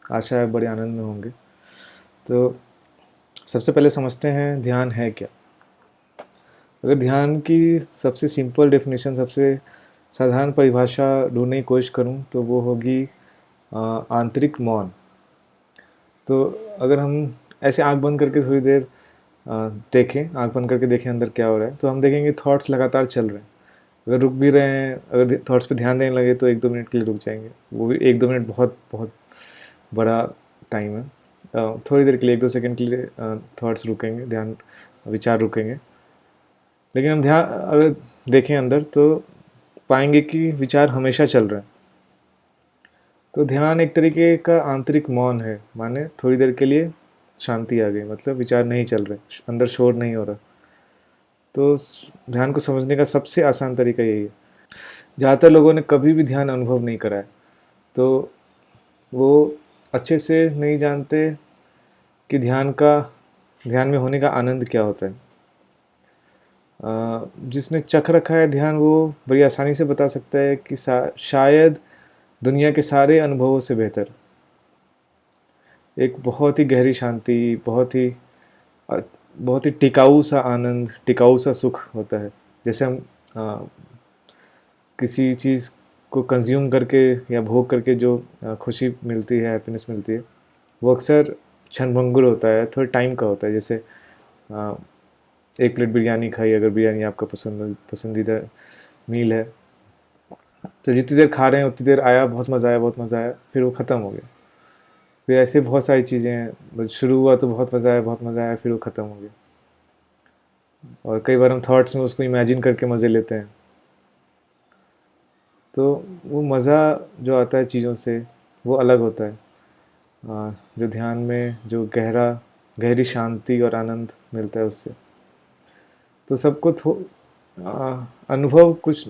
आशा है बड़े आनंद में होंगे। तो सबसे पहले समझते हैं ध्यान है क्या। अगर ध्यान की सबसे सिंपल डेफिनेशन, सबसे साधारण परिभाषा ढूंढने की कोशिश करूं तो वो होगी आंतरिक मौन। तो अगर हम ऐसे आंख बंद करके थोड़ी देर देखें, आंख बंद करके देखें अंदर क्या हो रहा है, तो हम देखेंगे थॉट्स लगातार चल रहे हैं। अगर रुक भी रहे हैं, अगर थॉट्स पे ध्यान देने लगे तो 1-2 मिनट के लिए रुक जाएंगे। वो भी 1-2 मिनट बहुत बहुत बड़ा टाइम है। थोड़ी देर के लिए 1-2 सेकंड के लिए थॉट्स रुकेंगे, ध्यान विचार रुकेंगे। लेकिन हम ध्यान अगर देखें अंदर तो पाएंगे कि विचार हमेशा चल रहे हैं। तो ध्यान एक तरीके का आंतरिक मौन है, माने थोड़ी देर के लिए शांति आ गई, मतलब विचार नहीं चल रहे, अंदर शोर नहीं हो रहा। तो ध्यान को समझने का सबसे आसान तरीका यही है। ज़्यादातर लोगों ने कभी भी ध्यान अनुभव नहीं करा है, तो वो अच्छे से नहीं जानते कि ध्यान में होने का आनंद क्या होता है। जिसने चख रखा है ध्यान, वो बड़ी आसानी से बता सकता है कि शायद दुनिया के सारे अनुभवों से बेहतर एक बहुत ही गहरी शांति, बहुत ही टिकाऊ सा आनंद, टिकाऊ सा सुख होता है। जैसे हम आ, किसी चीज़ को कंज्यूम करके या भोग करके जो खुशी मिलती है, हैप्पीनेस मिलती है, वो अक्सर क्षणभंगुर होता है, थोड़े टाइम का होता है। जैसे आ, एक प्लेट बिरयानी खाई, अगर बिरयानी आपका पसंदीदा मील है, तो जितनी देर खा रहे हैं उतनी देर आया, बहुत मज़ा आया, बहुत मज़ा आया, फिर वो ख़त्म हो गया। फिर ऐसे बहुत सारी चीज़ें हैं, बस शुरू हुआ तो बहुत मज़ा आया, बहुत मज़ा आया, फिर वो ख़त्म हो गया। और कई बार हम थॉट्स में उसको इमेजिन करके मज़े लेते हैं। तो वो मज़ा जो आता है चीज़ों से, वो अलग होता है। जो ध्यान में जो गहरी शांति और आनंद मिलता है उससे, तो सबको अनुभव कुछ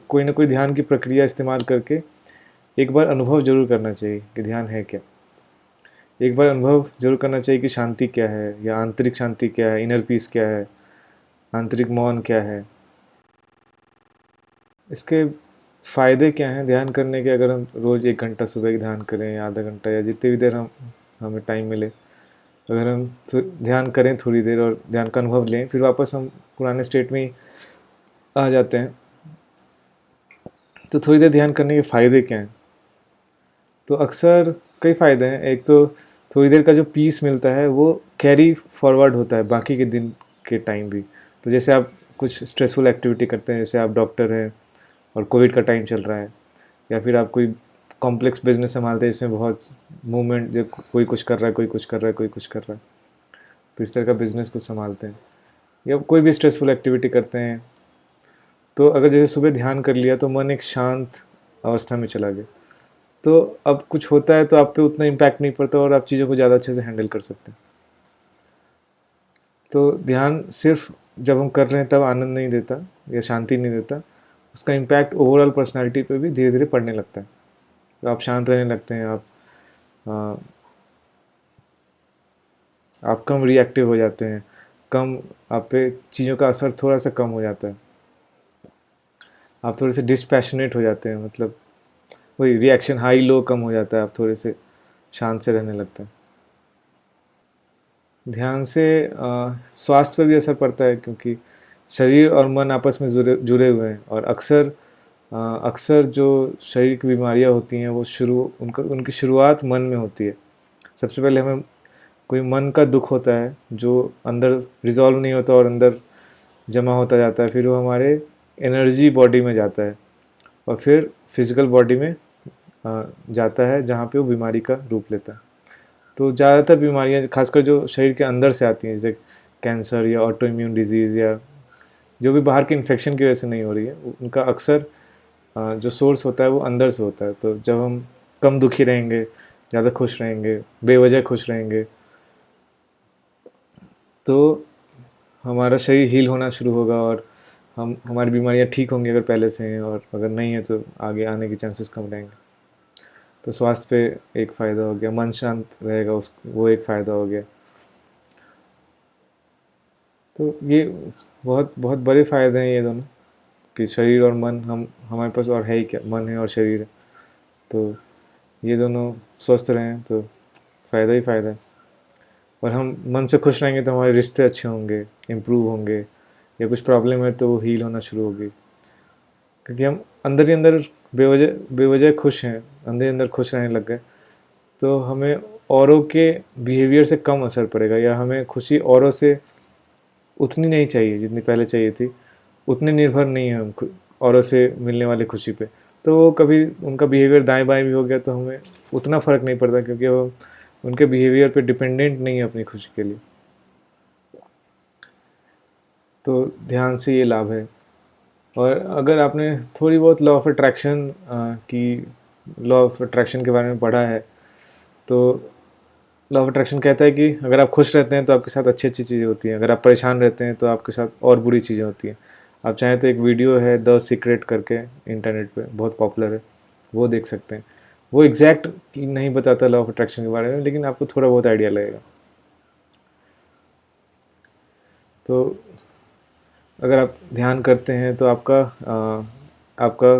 कोई ना कोई ध्यान की प्रक्रिया इस्तेमाल करके एक बार अनुभव ज़रूर करना चाहिए कि ध्यान है क्या। एक बार अनुभव ज़रूर करना चाहिए कि शांति क्या है, या आंतरिक शांति क्या है, इनर पीस क्या है, आंतरिक मौन क्या है, इसके फ़ायदे क्या हैं ध्यान करने के। अगर हम रोज़ 1 घंटा सुबह की ध्यान करें, या आधा घंटा, या जितनी भी देर हमें टाइम मिले, अगर हम ध्यान करें थोड़ी देर और ध्यान का अनुभव लें, फिर वापस हम पुराने स्टेट में ही आ जाते हैं। तो थोड़ी देर ध्यान करने के फ़ायदे क्या हैं? तो अक्सर कई फ़ायदे हैं। एक तो थोड़ी देर का जो पीस मिलता है वो कैरी फॉरवर्ड होता है बाकी के दिन के टाइम भी। तो जैसे आप कुछ स्ट्रेसफुल एक्टिविटी करते हैं, जैसे आप डॉक्टर हैं और कोविड का टाइम चल रहा है, या फिर आप कोई कॉम्प्लेक्स बिजनेस संभालते हैं जिसमें बहुत मूवमेंट, जो कोई कुछ कर रहा है, कोई कुछ कर रहा है, कोई कुछ कर रहा है, तो इस तरह का बिजनेस को संभालते हैं, या कोई भी स्ट्रेसफुल एक्टिविटी करते हैं, तो अगर जैसे सुबह ध्यान कर लिया तो मन एक शांत अवस्था में चला गया, तो अब कुछ होता है तो आप पे उतना इम्पैक्ट नहीं पड़ता और आप चीज़ों को ज़्यादा अच्छे से हैंडल कर सकते हैं। तो ध्यान सिर्फ जब हम कर रहे हैं तब आनंद नहीं देता या शांति नहीं देता, उसका इम्पैक्ट ओवरऑल पर्सनालिटी पे भी धीरे धीरे पड़ने लगता है। तो आप शांत रहने लगते हैं, आ, आप कम रिएक्टिव हो जाते हैं, कम आप पे चीज़ों का असर थोड़ा सा कम हो जाता है, आप थोड़े से डिस्पैशनेट हो जाते हैं, मतलब वही रिएक्शन हाई लो कम हो जाता है, आप थोड़े से शांत से रहने लगते हैं। ध्यान से स्वास्थ्य पर भी असर पड़ता है, क्योंकि शरीर और मन आपस में जुड़े जुड़े हुए हैं, और अक्सर जो शरीर की बीमारियां होती हैं वो उनकी शुरुआत मन में होती है। सबसे पहले हमें कोई मन का दुख होता है जो अंदर रिजॉल्व नहीं होता और अंदर जमा होता जाता है, फिर वो हमारे एनर्जी बॉडी में जाता है, और फिर फिजिकल बॉडी में जाता है, जहाँ पे वो बीमारी का रूप लेता है। तो ज़्यादातर बीमारियाँ खासकर जो शरीर के अंदर से आती हैं, जैसे कैंसर या ऑटो इम्यून डिजीज़, या जो भी बाहर के इन्फेक्शन की वजह से नहीं हो रही है, उनका अक्सर जो सोर्स होता है वो अंदर से होता है। तो जब हम कम दुखी रहेंगे, ज़्यादा खुश रहेंगे, बेवजह खुश रहेंगे, तो हमारा शरीर हील होना शुरू होगा, और हमारी बीमारियाँ ठीक होंगी अगर पहले से हैं, और अगर नहीं है तो आगे आने के चांसेस कम रहेंगे। तो स्वास्थ्य पे एक फ़ायदा हो गया, मन शांत रहेगा, उस वो एक फ़ायदा हो गया। तो ये बहुत बहुत बड़े फ़ायदे हैं ये दोनों, कि शरीर और मन, हम हमारे पास और है ही क्या, मन है और शरीर है। तो ये दोनों स्वस्थ रहें तो फ़ायदा ही फ़ायदा है। और हम मन से खुश रहेंगे तो हमारे रिश्ते अच्छे होंगे, इम्प्रूव होंगे, या कुछ प्रॉब्लम है तो वो हील होना शुरू होगी। क्योंकि हम अंदर ही अंदर बेवजह बेवजह खुश हैं, अंदर ही अंदर खुश रहने लग गए, तो हमें औरों के बिहेवियर से कम असर पड़ेगा, या हमें खुशी औरों से उतनी नहीं चाहिए जितनी पहले चाहिए थी, उतने निर्भर नहीं है हम औरों से मिलने वाली खुशी पे। तो वो कभी उनका बिहेवियर दाएं बाएं भी हो गया तो हमें उतना फ़र्क नहीं पड़ता, क्योंकि वो उनके बिहेवियर पे डिपेंडेंट नहीं है अपनी खुशी के लिए। तो ध्यान से ये लाभ है। और अगर आपने थोड़ी बहुत लॉ ऑफ अट्रैक्शन की लॉ ऑफ अट्रैक्शन के बारे में पढ़ा है, तो लॉ ऑफ अट्रैक्शन कहता है कि अगर आप खुश रहते हैं तो आपके साथ अच्छी अच्छी चीज़ें होती हैं, अगर आप परेशान रहते हैं तो आपके साथ और बुरी चीज़ें होती हैं। आप चाहें तो एक वीडियो है द सीक्रेट करके, इंटरनेट पे बहुत पॉपुलर है, वो देख सकते हैं। वो एग्जैक्ट नहीं बताता लॉ ऑफ अट्रैक्शन के बारे में, लेकिन आपको थोड़ा बहुत आइडिया लगेगा। तो अगर आप ध्यान करते हैं तो आपका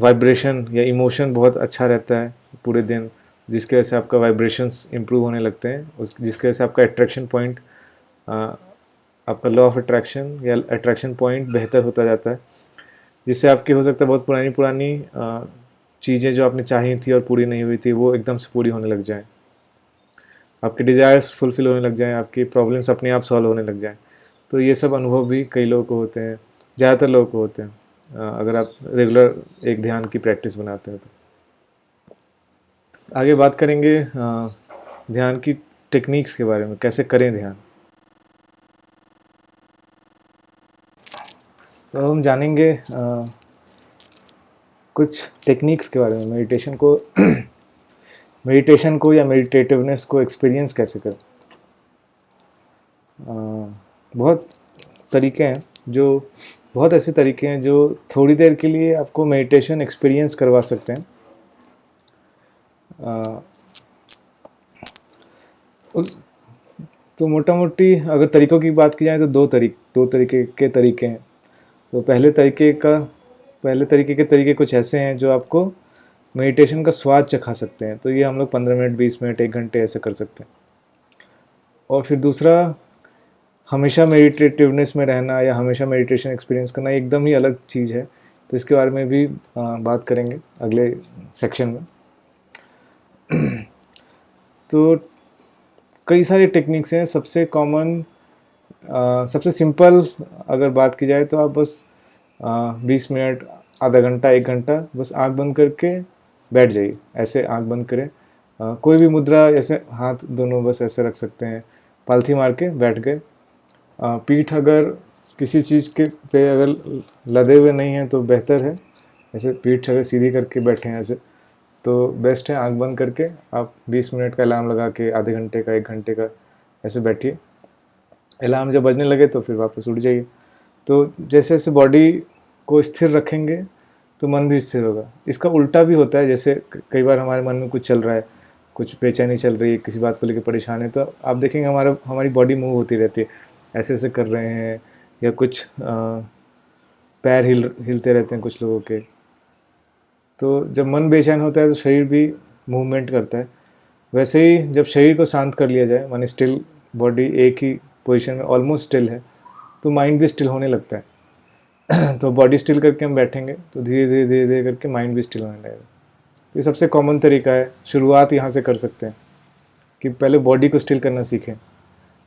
वाइब्रेशन या इमोशन बहुत अच्छा रहता है पूरे दिन, जिसकी वजह से आपका वाइब्रेशंस इम्प्रूव होने लगते हैं, उस जिसकी वजह से आपका अट्रैक्शन पॉइंट, आपका लॉ ऑफ अट्रैक्शन या अट्रैक्शन पॉइंट बेहतर होता जाता है, जिससे आपकी हो सकता है बहुत पुरानी पुरानी चीज़ें जो आपने चाही थी और पूरी नहीं हुई थी वो एकदम से पूरी होने लग जाएं, आपके डिज़ायर्स फुलफ़िल होने लग जाएं, आपकी प्रॉब्लम्स अपने आप सॉल्व होने लग जाएं। तो ये सब अनुभव भी कई लोगों को होते हैं, ज़्यादातर लोगों को होते हैं, अगर आप रेगुलर एक ध्यान की प्रैक्टिस बनाते हैं तो। आगे बात करेंगे ध्यान की टेक्निक्स के बारे में, कैसे करें ध्यान। तो हम जानेंगे कुछ टेक्निक्स के बारे में, मेडिटेशन को या मेडिटेटिवनेस को एक्सपीरियंस कैसे करें। बहुत तरीके हैं जो बहुत ऐसे तरीके हैं जो थोड़ी देर के लिए आपको मेडिटेशन एक्सपीरियंस करवा सकते हैं। तो मोटा मोटी अगर तरीक़ों की बात की जाए तो दो तरीके के तरीके हैं। तो पहले तरीके के तरीके कुछ ऐसे हैं जो आपको मेडिटेशन का स्वाद चखा सकते हैं। तो ये हम लोग 15 मिनट, 20 मिनट, 1 घंटे ऐसे कर सकते हैं। और फिर दूसरा, हमेशा मेडिटेटिवनेस में रहना या हमेशा मेडिटेशन एक्सपीरियंस करना एकदम ही अलग चीज़ है। तो इसके बारे में भी बात करेंगे अगले सेक्शन में। तो कई सारे टेक्निक्स हैं। सबसे कॉमन, सबसे सिंपल अगर बात की जाए तो आप बस 20 मिनट, आधा घंटा, 1 घंटा बस आँख बंद करके बैठ जाइए। ऐसे आँख बंद करें, कोई भी मुद्रा, जैसे हाथ दोनों बस ऐसे रख सकते हैं, पालथी मार के बैठ गए। पीठ अगर किसी चीज़ के पे अगर लदे हुए नहीं हैं तो बेहतर है, ऐसे पीठ अगर सीधी करके बैठे हैं ऐसे तो बेस्ट है। आँख बंद करके आप 20 मिनट का अलार्म लगा के, आधे घंटे का, 1 घंटे का ऐसे बैठिए। अलार्म जब बजने लगे तो फिर वापस उठ जाइए। तो जैसे जैसे बॉडी को स्थिर रखेंगे तो मन भी स्थिर होगा। इसका उल्टा भी होता है, जैसे कई बार हमारे मन में कुछ चल रहा है, कुछ बेचैनी चल रही है, किसी बात को लेकर परेशान है, तो आप देखेंगे हमारी बॉडी मूव होती रहती है, ऐसे ऐसे कर रहे हैं, या कुछ पैर हिलते रहते हैं कुछ लोगों के। तो जब मन बेचैन होता है तो शरीर भी मूवमेंट करता है। वैसे ही जब शरीर को शांत कर लिया जाए, माने स्टिल, बॉडी एक ही पोजीशन में ऑलमोस्ट स्टिल है, तो माइंड भी स्टिल होने लगता है। तो बॉडी स्टिल करके हम बैठेंगे तो धीरे धीरे धीरे धीरे करके माइंड भी स्टिल होने लगेगा। तो ये सबसे कॉमन तरीका है, शुरुआत यहाँ से कर सकते हैं कि पहले बॉडी को स्टिल करना सीखें।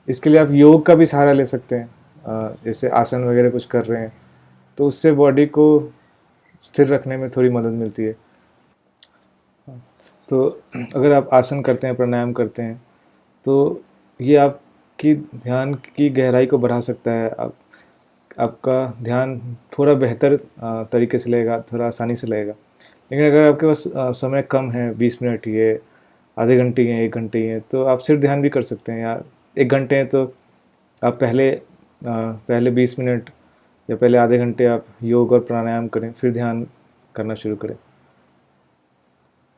इसके लिए आप योग का भी सहारा ले सकते हैं, जैसे आसन वगैरह कुछ कर रहे हैं तो उससे बॉडी को स्थिर रखने में थोड़ी मदद मिलती है। तो अगर आप आसन करते हैं, प्राणायाम करते हैं, तो ये आपकी ध्यान की गहराई को बढ़ा सकता है। आपका ध्यान थोड़ा बेहतर तरीके से लगेगा, थोड़ा आसानी से लगेगा। लेकिन अगर आपके पास समय कम है, 20 मिनट ही है, आधे घंटे ही है, 1 घंटे ही है, तो आप सिर्फ ध्यान भी कर सकते हैं। या 1 घंटे हैं तो आप पहले 20 मिनट या पहले आधे घंटे आप योग और प्राणायाम करें, फिर ध्यान करना शुरू करें।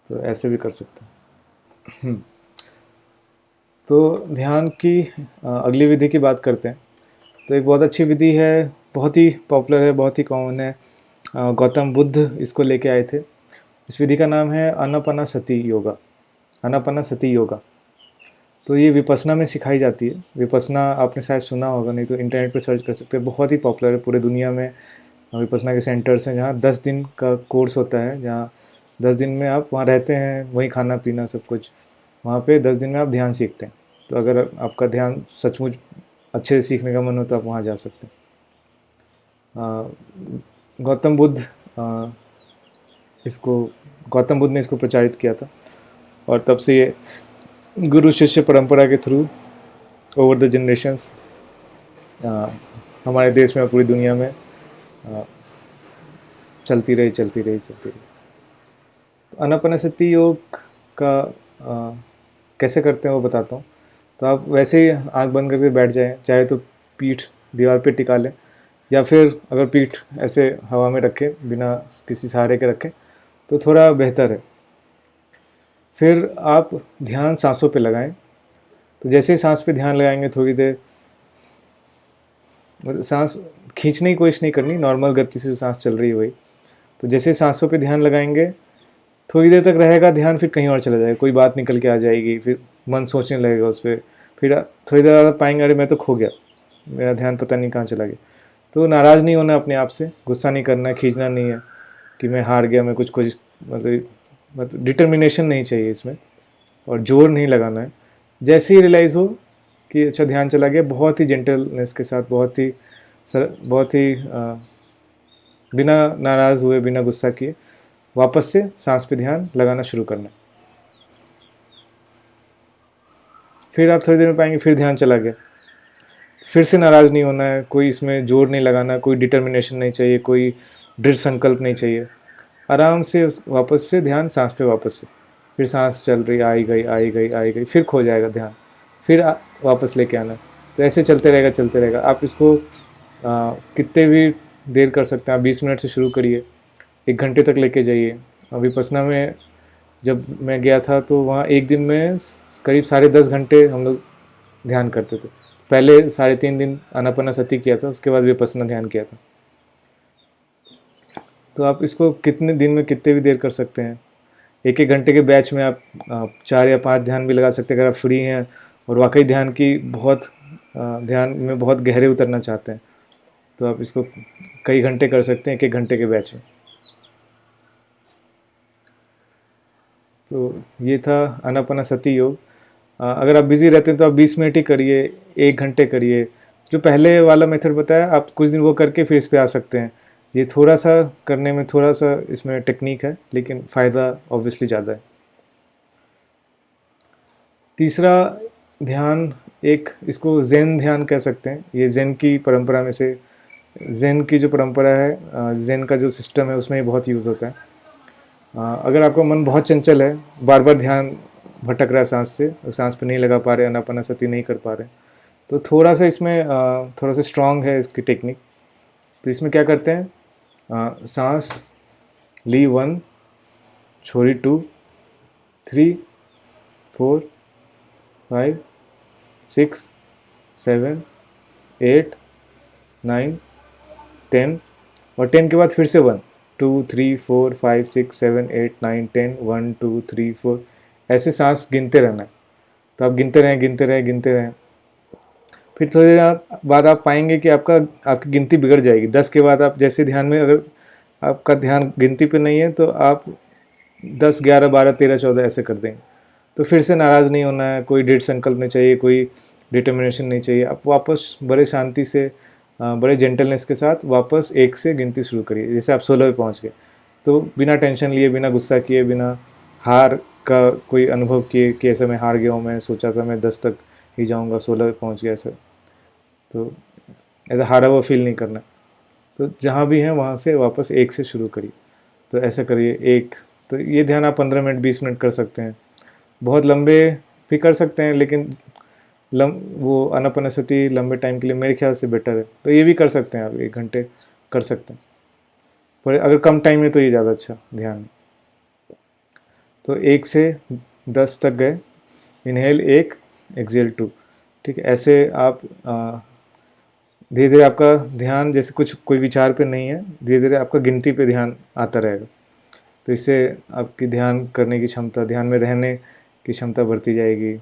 तो ऐसे भी कर सकते हैं। तो ध्यान की अगली विधि की बात करते हैं। तो एक बहुत अच्छी विधि है, बहुत ही पॉपुलर है, बहुत ही कॉमन है। गौतम बुद्ध इसको लेके आए थे। इस विधि का नाम है आनापानसति योगा। आनापानसति योगा। तो ये विपस्सना में सिखाई जाती है। विपस्सना आपने शायद सुना होगा, नहीं तो इंटरनेट पे सर्च कर सकते हैं, बहुत ही पॉपुलर है पूरे दुनिया में। विपस्सना के सेंटर्स हैं जहाँ 10 दिन का कोर्स होता है, जहाँ 10 दिन में आप वहाँ रहते हैं, वहीं खाना पीना सब कुछ, वहाँ पे 10 दिन में आप ध्यान सीखते हैं। तो अगर आपका ध्यान सचमुच अच्छे से सीखने का मन हो तो आप वहाँ जा सकते हैं। गौतम बुद्ध इसको गौतम बुद्ध ने इसको प्रचारित किया था, और तब से ये गुरु शिष्य परंपरा के थ्रू ओवर द जनरेशंस हमारे देश में और पूरी दुनिया में चलती रही। तो आनापानसति योग का कैसे करते हैं वो बताता हूँ। तो आप वैसे ही आंख बंद करके बैठ जाएं, चाहे तो पीठ दीवार पे टिका लें, या फिर अगर पीठ ऐसे हवा में रखें बिना किसी सहारे के रखें तो थोड़ा बेहतर है। फिर आप ध्यान सांसों पे लगाएं। तो जैसे ही सांस पे ध्यान लगाएंगे, थोड़ी देर मतलब सांस खींचने की कोशिश नहीं करनी, नॉर्मल गति से जो सांस चल रही है वही। तो जैसे सांसों पे ध्यान लगाएंगे, थोड़ी देर तक रहेगा ध्यान, फिर कहीं और चला जाएगा, कोई बात निकल के आ जाएगी, फिर मन सोचने लगेगा उस पर, फिर थोड़ी देर बाद पाएंगे अरे मैं तो खो गया, मेरा ध्यान पता नहीं कहाँ चला गया। तो नाराज़ नहीं होना अपने आप से, गुस्सा नहीं करना, खींचना नहीं है कि मैं हार गया, मैं कुछ मतलब डिटर्मिनेशन नहीं चाहिए इसमें, और जोर नहीं लगाना है। जैसे ही रियलाइज़ हो कि अच्छा ध्यान चला गया, बहुत ही जेंटलनेस के साथ, बहुत ही बिना नाराज़ हुए, बिना गुस्सा किए वापस से सांस पे ध्यान लगाना शुरू करना। फिर आप थोड़ी देर में पाएंगे फिर ध्यान चला गया, फिर से नाराज़ नहीं होना है, कोई इसमें जोर नहीं लगाना, कोई डिटर्मिनेशन नहीं चाहिए, कोई दृढ़ संकल्प नहीं चाहिए। आराम से वापस से ध्यान सांस पे वापस से, फिर सांस चल रही, आई गई, फिर खो जाएगा ध्यान, फिर वापस लेके आना। तो ऐसे चलते रहेगा। आप इसको कितने भी देर कर सकते हैं। आप 20 मिनट से शुरू करिए, 1 घंटे तक लेके जाइए। विपस्सना में जब मैं गया था तो वहाँ एक दिन में करीब 10.5 घंटे हम लोग ध्यान करते थे। पहले 3.5 दिन आनापानसति किया था, उसके बाद विपस्सना ध्यान किया था। तो आप इसको कितने दिन में कितने भी देर कर सकते हैं। 1-1 घंटे के बैच में आप 4 या 5 ध्यान भी लगा सकते हैं अगर आप फ्री हैं और वाकई ध्यान में बहुत गहरे उतरना चाहते हैं। तो आप इसको कई घंटे कर सकते हैं 1-1 घंटे के बैच में। तो ये था आनापानसति योग। अगर आप बिज़ी रहते हैं तो आप 20 मिनट ही करिए, 1 घंटे करिए। जो पहले वाला मेथड बताया, आप कुछ दिन वो करके फिर इस पे आ सकते हैं। ये थोड़ा सा करने में थोड़ा सा इसमें टेक्निक है, लेकिन फ़ायदा ऑब्वियसली ज़्यादा है। तीसरा ध्यान, एक इसको ज़ेन ध्यान कह सकते हैं। ये ज़ेन की परंपरा में से, ज़ेन की जो परंपरा है, ज़ेन का जो सिस्टम है उसमें ये बहुत यूज़ होता है। अगर आपका मन बहुत चंचल है, बार बार ध्यान भटक रहा है सांस से, सांस पे नहीं लगा पा रहे, आनापानसति नहीं कर पा रहे, तो थोड़ा सा इसमें थोड़ा सा स्ट्रॉन्ग है इसकी टेक्निक। तो इसमें क्या करते हैं, सांस ली 1, छोड़ी 2, 3, 4, 5, 6, 7, 8, 9, 10, और 10 के बाद फिर से 1, 2, 3, 4, 5, 6, 7, 8, 9, 10, 1, 2, 3, 4, ऐसे सांस गिनते रहना है। तो आप गिनते रहें। फिर थोड़ी देर बाद आप पाएंगे कि आपकी गिनती बिगड़ जाएगी। 10 के बाद आप जैसे ध्यान में, अगर आपका ध्यान गिनती पे नहीं है तो आप 10, 11, 12, 13, 14 ऐसे कर देंगे। तो फिर से नाराज़ नहीं होना है, कोई दृढ़ संकल्प नहीं चाहिए, कोई डिटर्मिनेशन नहीं चाहिए। आप वापस बड़े शांति से, बड़े जेंटलनेस के साथ वापस 1 से गिनती शुरू करिए। जैसे आप 16 पे पहुँच गए तो बिना टेंशन लिए, बिना गुस्सा किए, बिना हार का कोई अनुभव किए कि ऐसा मैं हार गया हूँ, मैं सोचा था मैं 10 तक ही जाऊँगा, 16 पे पहुँच गया, ऐसा तो ऐसा हारा हुआ फील नहीं करना। तो जहाँ भी हैं वहाँ से वापस 1 से शुरू करिए। तो ऐसा करिए 1। तो ये ध्यान आप 15 मिनट 20 मिनट कर सकते हैं, बहुत लंबे भी कर सकते हैं, लेकिन वो आनापानसति लंबे टाइम के लिए मेरे ख्याल से बेटर है। तो ये भी कर सकते हैं, आप 1 घंटे कर सकते हैं, पर अगर कम टाइम है तो ये ज़्यादा अच्छा ध्यान। तो 1 से 10 तक गए, इनहेल 1, एक्सहेल 2, ठीक है। ऐसे आप धीरे धीरे आपका ध्यान, जैसे कोई विचार पे नहीं है, धीरे धीरे आपका गिनती पे ध्यान आता रहेगा। तो इससे आपकी ध्यान करने की क्षमता, ध्यान में रहने की क्षमता बढ़ती जाएगी,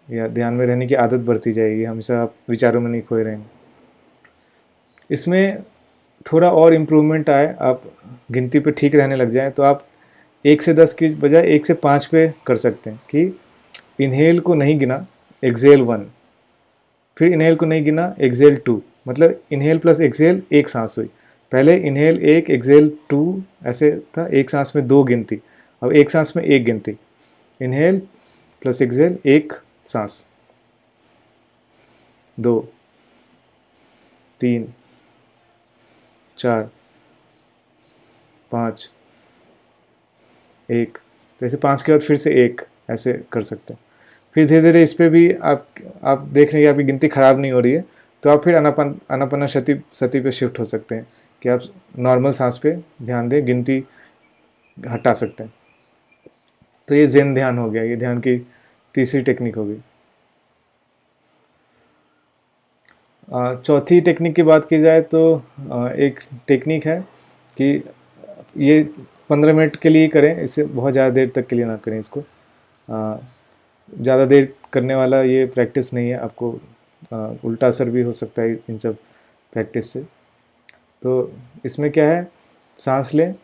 या ध्यान में रहने की आदत बढ़ती जाएगी, हमेशा आप विचारों में नहीं खोए रहेंगे। इसमें थोड़ा और इम्प्रूवमेंट आए, आप गिनती पे ठीक रहने लग जाएं, तो आप 1 से 10 की बजाय 1 से 5 पे कर सकते हैं कि इनहेल को नहीं गिना, एक्सेल 1, फिर इनहेल को नहीं गिना, एक्सेल 2, मतलब इनहेल प्लस एक्सेल एक सांस हुई। पहले इनहेल 1, एक्सेल 2 ऐसे था, एक सांस में 2 गिनती, अब एक सांस में 1 गिनती। इनहेल प्लस एक्सेल, एक सांस, 2, 3, 4, 5, 1, तो ऐसे 5 के बाद फिर से 1 ऐसे कर सकते हैं। फिर धीरे धीरे इस पर भी आप देख रहे हैं कि आपकी गिनती ख़राब नहीं हो रही है, तो आप फिर आनापाना सती पे शिफ्ट हो सकते हैं कि आप नॉर्मल सांस पे ध्यान दें, गिनती हटा सकते हैं। तो ये ज़ेन ध्यान हो गया, ये ध्यान की तीसरी टेक्निक हो गई। चौथी टेक्निक की बात की जाए तो एक टेक्निक है कि ये 15 मिनट के लिए करें, इससे बहुत ज़्यादा देर तक के लिए ना करें इसको। ज़्यादा देर करने वाला ये प्रैक्टिस नहीं है, आपको उल्टा असर भी हो सकता है इन सब प्रैक्टिस से। तो इसमें क्या है, सांस लें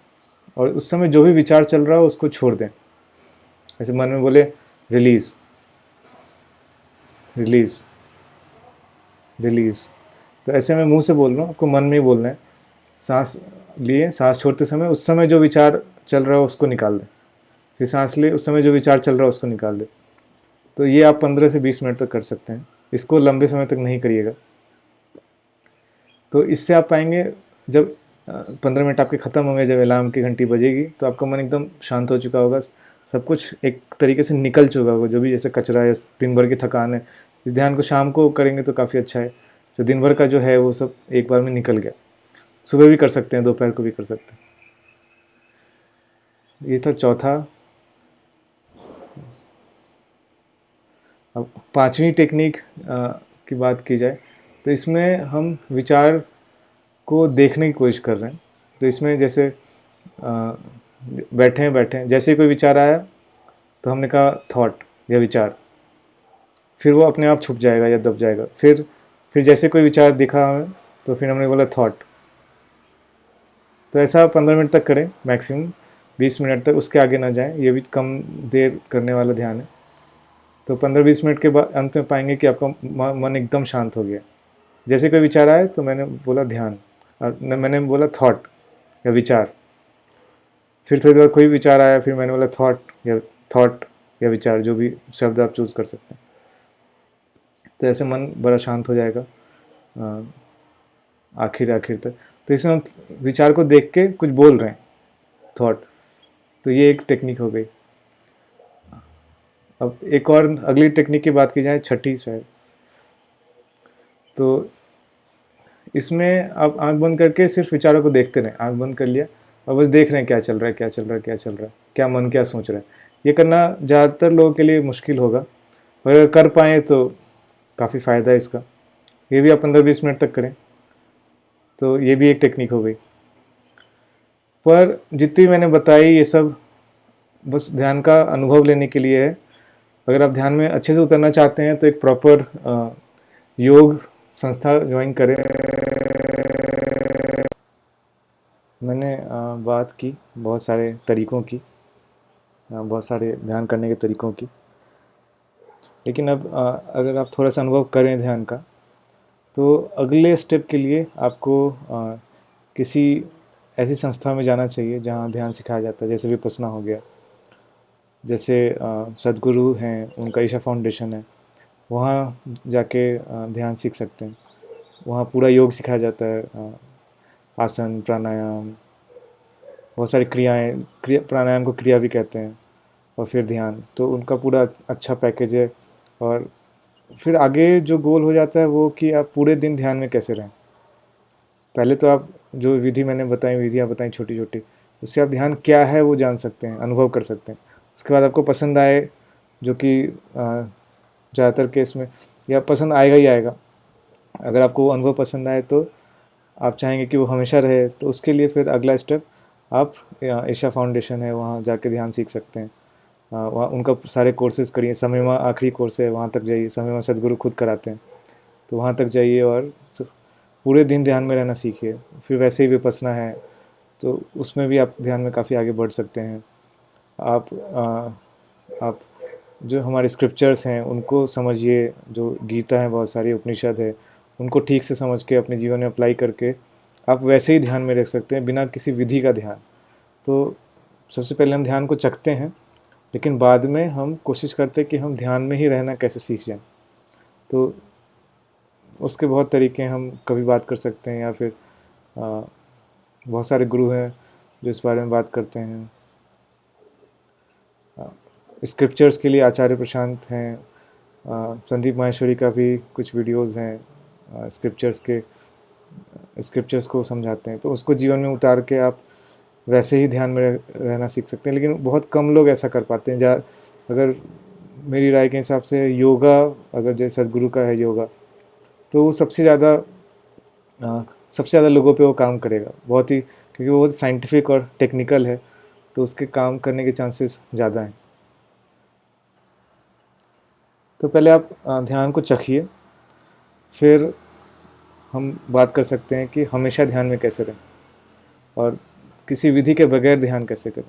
और उस समय जो भी विचार चल रहा हो उसको छोड़ दें। ऐसे मन में बोले रिलीज़, रिलीज़, रिलीज़। तो ऐसे मैं मुंह से बोल रहा हूँ, आपको मन में ही बोलना है। सांस लिए, सांस छोड़ते समय उस समय जो विचार चल रहा हो उसको निकाल दें, फिर सांस लिए, उस समय जो विचार चल रहा हो उसको निकाल दें। तो ये आप 15 से 20 मिनट तक कर सकते हैं, इसको लंबे समय तक नहीं करिएगा। तो इससे आप पाएंगे जब 15 मिनट आपके ख़त्म होंगे, जब अलार्म की घंटी बजेगी, तो आपका मन एकदम शांत हो चुका होगा, सब कुछ एक तरीके से निकल चुका होगा, जो भी जैसे कचरा है, दिन भर की थकान है। इस ध्यान को शाम को करेंगे तो काफ़ी अच्छा है, जो दिन भर का जो है वो सब एक बार में निकल गया। सुबह भी कर सकते हैं, दोपहर को भी कर सकते हैं। ये था चौथा। अब पांचवी टेक्निक की बात की जाए तो इसमें हम विचार को देखने की कोशिश कर रहे हैं। तो इसमें जैसे बैठे जैसे कोई विचार आया तो हमने कहा थॉट या विचार, फिर वो अपने आप छुप जाएगा या दब जाएगा। फिर जैसे कोई विचार दिखा हमें तो फिर हमने बोला थॉट। तो ऐसा 15 मिनट तक करें, मैक्सिमम 20 मिनट तक, उसके आगे ना जाएं, ये भी कम देर करने वाला ध्यान है। तो 15-20 मिनट के बाद अंत में पाएंगे कि आपका मन एकदम शांत हो गया। जैसे कोई विचार आए तो मैंने बोला ध्यान, मैंने बोला थॉट या विचार। फिर थोड़ी देर कोई विचार आया, फिर मैंने बोला थॉट या विचार, जो भी शब्द आप चूज़ कर सकते हैं। तो ऐसे मन बड़ा शांत हो जाएगा आखिर तक। तो इसमें हम विचार को देख के कुछ बोल रहे हैं, थॉट। तो ये एक टेक्निक हो गई। अब एक और अगली टेक्निक की बात की जाए, छठी शायद, तो इसमें आप आंख बंद करके सिर्फ विचारों को देखते रहें। आंख बंद कर लिया और बस देख रहे हैं क्या चल रहा है, क्या चल रहा है, क्या चल रहा है, क्या मन क्या सोच रहा है। ये करना ज़्यादातर लोगों के लिए मुश्किल होगा, और अगर कर पाएँ तो काफ़ी फ़ायदा है इसका। ये भी आप 15-20 मिनट तक करें, तो ये भी एक टेक्निक हो गई। पर जितनी मैंने बताई ये सब बस ध्यान का अनुभव लेने के लिए है। अगर आप ध्यान में अच्छे से उतरना चाहते हैं तो एक प्रॉपर योग संस्था ज्वाइन करें। मैंने बात की बहुत सारे तरीक़ों की, बहुत सारे ध्यान करने के तरीक़ों की, लेकिन अब अगर आप थोड़ा सा अनुभव करें ध्यान का, तो अगले स्टेप के लिए आपको किसी ऐसी संस्था में जाना चाहिए जहाँ ध्यान सिखाया जाता है। जैसे विपस्सना हो गया, जैसे सद्गुरु हैं, उनका ईशा फाउंडेशन है, वहाँ जाके ध्यान सीख सकते हैं। वहाँ पूरा योग सिखाया जाता है, आसन, प्राणायाम, बहुत सारी क्रिया, प्राणायाम को क्रिया भी कहते हैं, और फिर ध्यान। तो उनका पूरा अच्छा पैकेज है। और फिर आगे जो गोल हो जाता है वो कि आप पूरे दिन ध्यान में कैसे रहें। पहले तो आप जो विधियाँ बताई छोटी छोटी, उससे आप ध्यान क्या है वो जान सकते हैं, अनुभव कर सकते हैं। उसके बाद आपको पसंद आए, जो कि ज़्यादातर केस में या पसंद आएगा ही आएगा। अगर आपको वो अनुभव पसंद आए तो आप चाहेंगे कि वो हमेशा रहे, तो उसके लिए फिर अगला स्टेप आप ईशा फाउंडेशन है, वहाँ जाके ध्यान सीख सकते हैं। वहाँ उनका सारे कोर्सेज़ करिए। समयमा आखिरी कोर्स है, वहाँ तक जाइए। समयमा सद्गुरु खुद कराते हैं, तो वहाँ तक जाइए और पूरे दिन ध्यान में रहना सीखिए। फिर वैसे ही विपस्सना है, तो उसमें भी आप ध्यान में काफ़ी आगे बढ़ सकते हैं। आप जो हमारे स्क्रिप्चर्स हैं उनको समझिए, जो गीता है, बहुत सारी उपनिषद है, उनको ठीक से समझ के अपने जीवन में अप्लाई करके आप वैसे ही ध्यान में रख सकते हैं, बिना किसी विधि का ध्यान। तो सबसे पहले हम ध्यान को चखते हैं, लेकिन बाद में हम कोशिश करते हैं कि हम ध्यान में ही रहना कैसे सीख जाएं। तो उसके बहुत तरीके हम कभी बात कर सकते हैं, या फिर बहुत सारे गुरु हैं जो इस बारे में बात करते हैं। स्क्रिप्चर्स के लिए आचार्य प्रशांत हैं, संदीप माहेश्वरी का भी कुछ वीडियोस हैं, स्क्रिप्चर्स को समझाते हैं, तो उसको जीवन में उतार के आप वैसे ही ध्यान में रहना सीख सकते हैं। लेकिन बहुत कम लोग ऐसा कर पाते हैं। अगर मेरी राय के हिसाब से योगा, अगर जैसे सदगुरु का है योगा, तो वो सबसे ज़्यादा लोगों पे वो काम करेगा, बहुत ही, क्योंकि वो बहुत साइंटिफिक और टेक्निकल है, तो उसके काम करने के चांसेस ज़्यादा हैं। तो पहले आप ध्यान को चखिए, फिर हम बात कर सकते हैं कि हमेशा ध्यान में कैसे रहें और किसी विधि के बगैर ध्यान कैसे करें।